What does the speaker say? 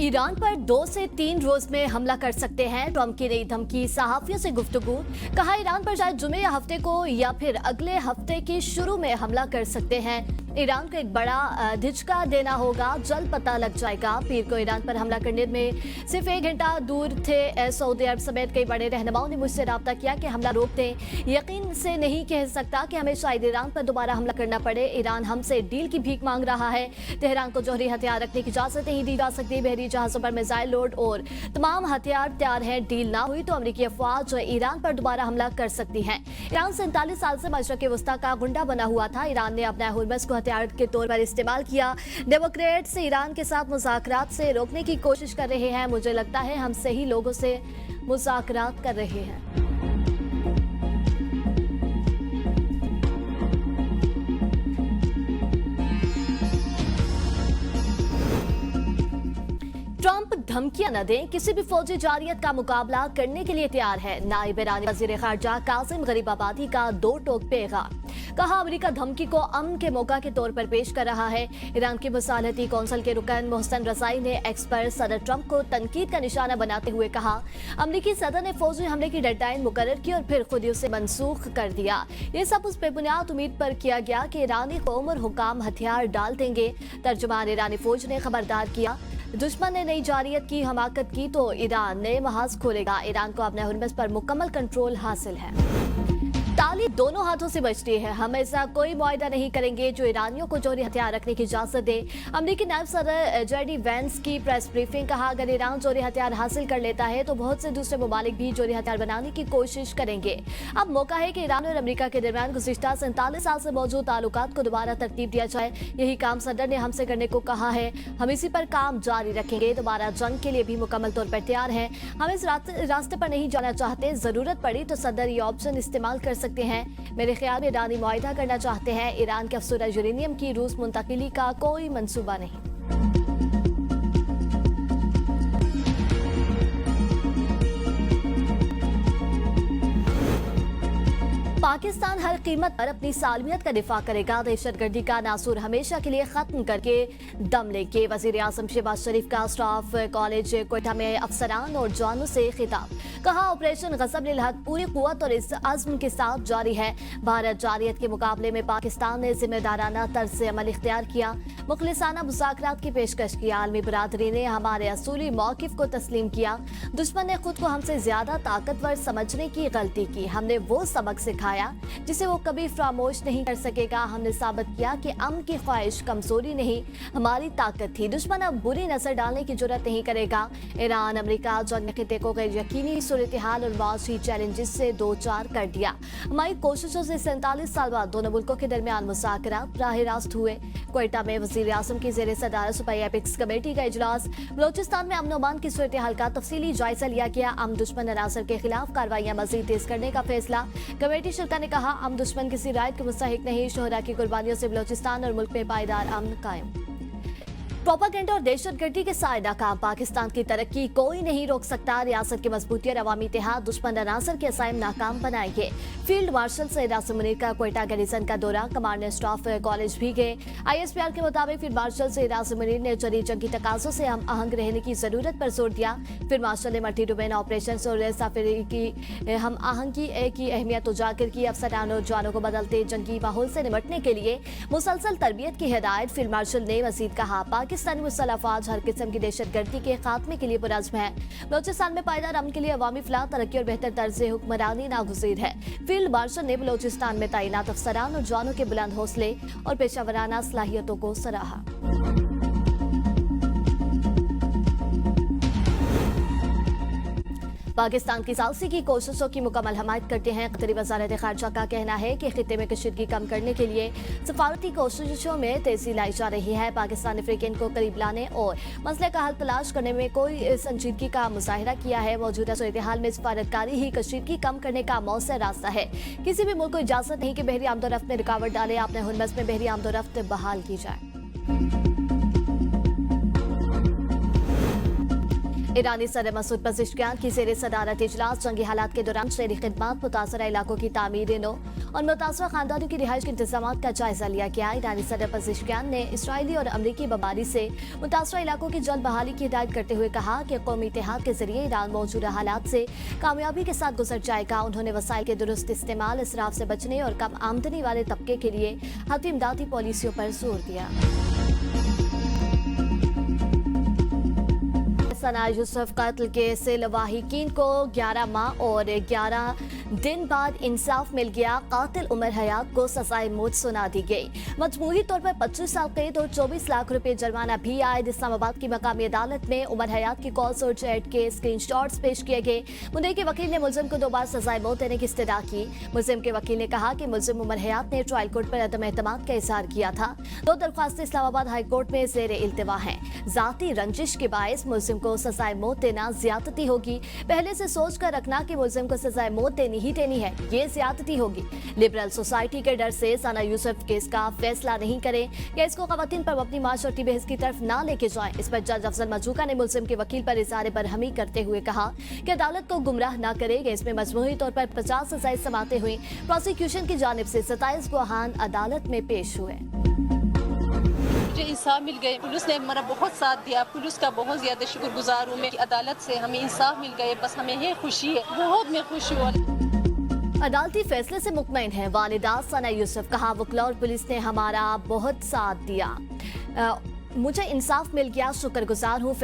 Iran पर 2 से 3 रोज में हमला कर सकते हैं। ट्रंप की नई धमकी, सहाफियों से गुफ्तगू। कहा ईरान पर शायद जुमे या हफ्ते को या फिर अगले हफ्ते के शुरू में हमला कर सकते हैं। ईरान को एक बड़ा झटका देना होगा, जल्द पता लग जाएगा। पीर को ईरान पर हमला करने में सिर्फ 1 घंटा दूर थे सऊदी अरब समेत कई बड़े रहनुमाओं ने मुझसे राब्ता किया कि हमला रोक दें। यकीन से नहीं कह सकता कि हमें शायद ईरान पर दोबारा हमला करना पड़े। ईरान हमसे डील की भीख मांग रहा है। तेहरान को जौहरी हथियार रखने की इजाजत नहीं दी जा सकती। बहरी जहाजों पर मिसाइल लोड और तमाम हथियार तैयार हैं। डील ना हुई तो अमेरिकी अफवाज ईरान पर दोबारा हमला कर सकती हैं। ईरान 47 साल से मशरक़ वस्ता का गुंडा बना हुआ था। ईरान ने अपना हुर्मस को हथियार के तौर पर इस्तेमाल किया। डेमोक्रेट्स ईरान के साथ मुज़ाकरात से रोकने की कोशिश कर रहे हैं। मुझे लगता है हम सही लोगों से मुज़ाकरात कर रहे हैं। ट्रंप धमकियां न दें, किसी भी फौजी जारियत का मुकाबला करने के लिए तैयार है। नायब ईरानी वजीर खारजा कासिम गरीबाबादी का 2 टोक पैगाम। कहा अमेरिका धमकी को अमन के मौका के तौर पर पेश कर रहा है। ईरान की मुसालहती कौंसिल के रुकन मोहसन रजाई ने एक्स पर सदर ट्रंप को तनकीद का निशाना बनाते हुए कहा अमेरिकी सदर ने फौजी हमले की डेडलाइन मुकर्रर की और फिर खुद ही उसे मनसूख कर दिया। ये सब उस बेबुनियाद उम्मीद पर किया गया कि ईरानी कौम और हुकाम हथियार डाल देंगे। तर्जुमान ईरानी फौज ने खबरदार किया, दुश्मन ने नई जारियत की हमाकत की तो ईरान ने महाज खोलेगा। ईरान को अपने हुर्मस पर मुकम्मल कंट्रोल हासिल है। ताली दोनों हाथों से बजती है। हम ऐसा कोई मुआहदा नहीं करेंगे जो ईरानियों को जौहरी हथियार रखने की इजाजत दे। अमेरिकी नायब सदर जेडी वेंस की प्रेस ब्रीफिंग। कहा अगर ईरान जौहरी हथियार हासिल कर लेता है तो बहुत से दूसरे ममालिक भी जौहरी हथियार बनाने की कोशिश करेंगे। अब मौका है कि ईरान और अमेरिका के दरमियान गुज़िश्ता 47 साल से मौजूद ताल्लुकात को दोबारा तरतीब दिया जाए। यही काम सदर ने हमसे करने को कहा है। हम इसी पर काम जारी रखेंगे। दोबारा जंग के लिए भी मुकम्मल तौर पर तैयार हैं। हम इस रास्ते पर नहीं जाना चाहते। जरूरत पड़ी तो सदर ये ऑप्शन इस्तेमाल कर सकते हैं। मेरे ख्याल में ईरानी मुआहिदा करना चाहते हैं। ईरान के अफसुरा यूरेनियम की रूस मुंतकिली का कोई मंसूबा नहीं। पाकिस्तान हर कीमत पर अपनी सालमियत का दिफा करेगा। दहशतगर्दी का नासूर हमेशा के लिए खत्म करके दम लेंगे। वजीर आजम शहबाज शरीफ का स्टाफ कॉलेज क्वेटा में अफसरान और जवानों से खिताब। कहा ऑपरेशन गज़ब लिल हक पूरी कुव्वत और इस अज़्म के साथ जारी है। भारत जारियत के मुकाबले में पाकिस्तान ने जिम्मेदाराना तर्ज से अमल इख्तियार किया। मुखलिसाना मुज़ाकरात की पेशकश की। आलमी बरादरी ने हमारे असूली मौक़िफ़ को तस्लीम किया। दुश्मन ने खुद को हमसे ज्यादा ताकतवर समझने की गलती की। हमने वो सबक सिखाया जिसे वो कभी फरामोश नहीं कर सकेगा। हमने साबित किया कि अमन की ख्वाहिश कमजोरी नहीं, हमारी ताकत थी। दुश्मन अब बुरी नजर डालने की जुर्रत नहीं करेगा। ईरान अमेरिका जंग खिते को गैर यकीनी सूरत हाल और माशी चैलेंजेस से दो चार कर दिया। हमारी कोशिशों से 47 साल बाद दोनों मुल्कों के दरमियान मुज़ाकरात राह रास्त हुए। क्वेटा में वज़ीर आज़म की ज़ेर सदारत सूबाई एपिक्स कमेटी का इजलास। बलोचिस्तान में अमन अमान की सूरत हाल का तफसीली जायजा लिया गया। अमन दुश्मन अनासर के खिलाफ कार्रवाइयाँ मज़ीद तेज करने का फैसला। कमेटी शुरा ने कहा अमन दुश्मन किसी रायत के मुस्तहिक नहीं। शोहरा की कुर्बानियों से बलोचिस्तान और मुल्क में पायदार अमन कायम। प्रोपेगेंडा और दहशतगर्दी के साए नाकाम। पाकिस्तान की तरक्की कोई नहीं रोक सकता। रियासत की मजबूती और अवामी इत्तेहाद दुश्मन अनासर के असाइम नाकाम बनाएंगे। फील्ड मार्शल सैयद आसिम मुनीर का क्वेटा गैरिसन का दौरा। कमांडर स्टाफ कॉलेज भी गए। ISPR के मुताबिक फील्ड मार्शल सैयद आसिम मुनीर ने जरी जंगी तकाजों से हम आहंग रहने की जरूरत पर जोर दिया। फील्ड मार्शल ने मल्टी डोमेन ऑपरेशन और साफिरी की हम आहंगी की अहमियत उजागर की। अफसरान और जवानों को बदलते जंगी माहौल से निपटने के लिए मुसलसल तरबियत की हिदायत। फील्ड मार्शल ने मजीद कहा पाकिस्तानी मुसल्लह अफवाज हर किस्म की दहशतगर्दी के खात्मे के लिए पुरज़्म है। बलोचिस्तान में पायदार अमन के लिए अवामी फलाह, तरक्की और बेहतर तर्ज हुक्मरानी नागुज़ीर है। फील्ड मार्शल ने बलोचिस्तान में तैनात अफसरान और जवानों के बुलंद हौसले और पेशावराना सलाहियतों को सराहा। पाकिस्तान की सालसी की कोशिशों की मुकम्मल हमायत करते हैं। कतरी वज़ारत ख़ारजा का कहना है कि खित्ते में कशीदगी कम करने के लिए सफारती कोशिशों में तेजी लाई जा रही है। पाकिस्तान ने अफ्रीकन को करीब लाने और मसले का हल तलाश करने में कोई संजीदगी का मुजाहिरा किया है। मौजूदा सूरत हाल में सफारतकारी ही कशीदगी कम करने का मौसर रास्ता है। किसी भी मुल्क को इजाजत नहीं कि बहरी आमदोरफ्त में रुकावट डाले। अपने हुर्मस में बहरी आमदोरफ्त बहाल की जाए। ईरानी सदर मसूद पज़ेश्कियान की ज़ेर सदारत इजलास जंगी हालात के दौरान शहरी खिदमात, मुतासरा इलाकों की तामीर नो और मुतासरा खानदानों की रिहाइश के इंतजाम का जायजा लिया गया। ईरानी सदर पज़ेश्कियान ने इसराइली और अमरीकी बमबारी से मुतासरा इलाकों की जल्द बहाली की हिदायत करते हुए कहा कि कौमी इत्तेहाद के जरिए ईरान मौजूदा हालात से कामयाबी के साथ गुजर जाएगा। उन्होंने वसाइल के दुरुस्त इस्तेमाल, इसराफ से बचने और कम आमदनी वाले तबके के लिए हल्की इमदादी पॉलिसियों पर जोर दिया। सना यूसुफ कत्ल केस लवाहिकीन को 11 माह और 11 दिन बाद इंसाफ मिल गया। कातिल उमर हयात को सजाए मौत सुना दी गई। मजमूही तौर पर 25 साल कैद और 24 लाख रुपए जुर्माना भी आयद। इस्लामाबाद की मकामी अदालत में उमर हयात की कॉल्स और चैट के स्क्रीनशॉट्स पेश किए गए। मुद्दई के वकील ने मुलजिम को 2 बार सजाए मौत देने की इस्तदा की। मुलजिम के वकील ने कहा कि मुलजिम उमर हयात ने ट्रायल कोर्ट पर अदम एतमाद का इजहार किया था। 2 दरख्वास्तें इस्लामाबाद हाई कोर्ट में जेर इल्तिवा हैं। जाती रंजिश के बायस मुलजिम को सजाए मौत देना ज्यादती होगी। पहले से सोच कर रखना कि मुलजिम को सजाए मौत देनी ही देनी है, ये ज्यादती होगी। लिबरल सोसाइटी के डर से सना यूसुफ केस का फैसला नहीं करें या इसको खवातीन पर अपनी माशरती बहस की तरफ ना लेके जाएं। इस पर जज अफजल मजूका ने मुलजिम के वकील पर इज़हार बरहमी करते हुए कहा कि अदालत को गुमराह ना करेगा। इसमें मजमूई तौर पर 50 सजाएं समाते हुए प्रोसिक्यूशन की जानिब से 27 गवाहान अदालत में पेश हुए। मुझे इंसाफ मिल गए। पुलिस ने हमारा बहुत साथ दिया। पुलिस का बहुत ज्यादा शुक्रगुजार हूँ मैं कि अदालत से हमें इंसाफ मिल गए। बस हमें ये खुशी है, बहुत मैं खुश हूँ। अदालती फैसले से मुतमईन है वालिदा सना यूसुफ। कहा वकला और पुलिस ने हमारा बहुत साथ दिया। मुझे इंसाफ मिल गया, शुक्रगुजार हूँ।